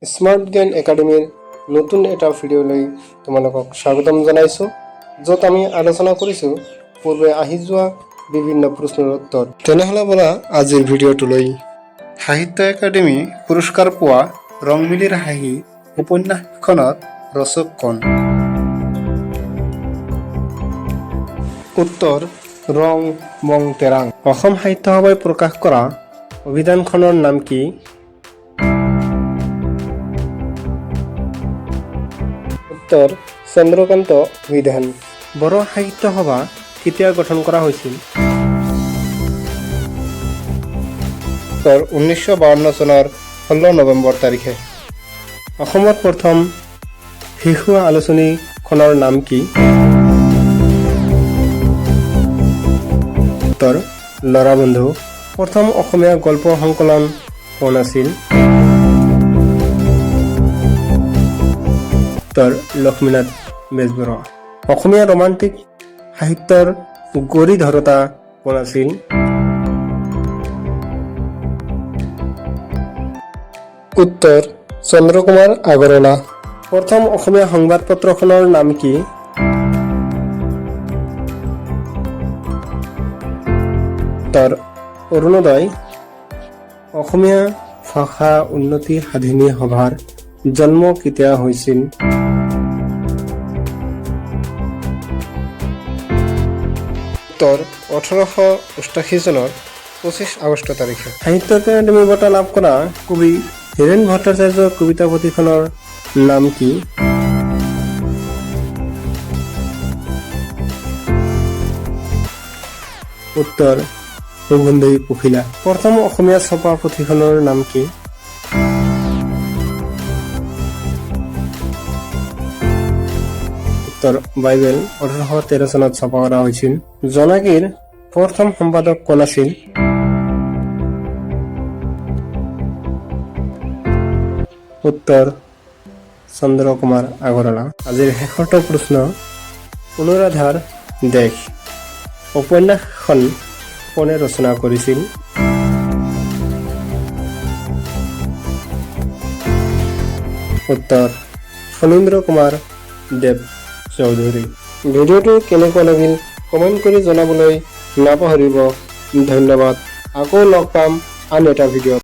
Smart জ্ঞান একাডেমীৰ নতুন এটা ভিডিঅ'লৈ তোমালোকক স্বাগতম জনাইছোঁ, য'ত আমি আলোচনা কৰিছোঁ পূৰ্বে আহি যোৱা বিভিন্ন প্ৰশ্নৰ উত্তৰ। তেনেহ'লে ব'লা আজিৰ ভিডিঅ'টোলৈ। সাহিত্য একাডেমী পুৰস্কাৰ পোৱা ৰংমিলিৰ হাঁহি উপন্যাসখনত ৰচক কোন? উত্তৰ ৰং মং তেৰাং। অসম সাহিত্য সভাই প্ৰকাশ কৰা অভিধানখনৰ নাম কি? উত্তৰ চন্দ্ৰকান্ত অভিধান। বড়ো সাহিত্য সভা কেতিয়া গঠন কৰা হৈছিল? উত্তৰ 1952 চনৰ 16 নৱেম্বৰ তাৰিখে। অসমৰ প্ৰথম শিশু আলোচনীখনৰ নাম কি? উত্তৰ ল'ৰা বন্ধু। প্ৰথম অসমীয়া গল্প সংকলন কোন আছিল? উত্তৰ লক্ষ্মীনাথ বেজবৰুৱা। অসমীয়া ৰোমান্টিক সাহিত্যৰ গৰিধৰ্তা কোন আছিল? উত্তৰ চন্দ্ৰকুমাৰ আগৰৱালা। প্ৰথম অসমীয়া সংবাদপত্ৰখনৰ নাম কি? উত্তৰ অৰুণোদয়। অসমীয়া ভাষা উন্নতি সাধিনী সভাৰ জন্ম কেতিয়া হৈছিল? উত্তৰ 1888 চনৰ 25 আগষ্ট তাৰিখে। সাহিত্য একাডেমী বঁটা লাভ কৰা কবি হীৰেন ভট্টাচাৰ্যৰ কবিতা পুথিখনৰ নাম কি? উত্তৰ সুগন্ধি পখিলা। প্ৰথম অসমীয়া ছপা পুথিখনৰ নাম কি? উত্তৰ বাইবেল। 1813 চনত ছপা কৰা হৈছিল। জনাকীৰ প্ৰথম সম্পাদক কোন আছিল? উত্তৰ চন্দ্ৰকুমাৰ আগৰৱালা। আজিৰ শেষৰটো প্ৰশ্ন, অনুৰাধাৰ দেশ উপন্যাসখন কোনে ৰচনা কৰিছিল? উত্তৰ ফণীন্দ্ৰ কুমাৰ দেৱ চৌধুৰী। ভিডিঅ'টো কেনেকুৱা লাগিল কমেণ্ট কৰি জনাবলৈ নাপাহৰিব। ধন্যবাদ। আকৌ লগ পাম আন এটা ভিডিঅ'ত।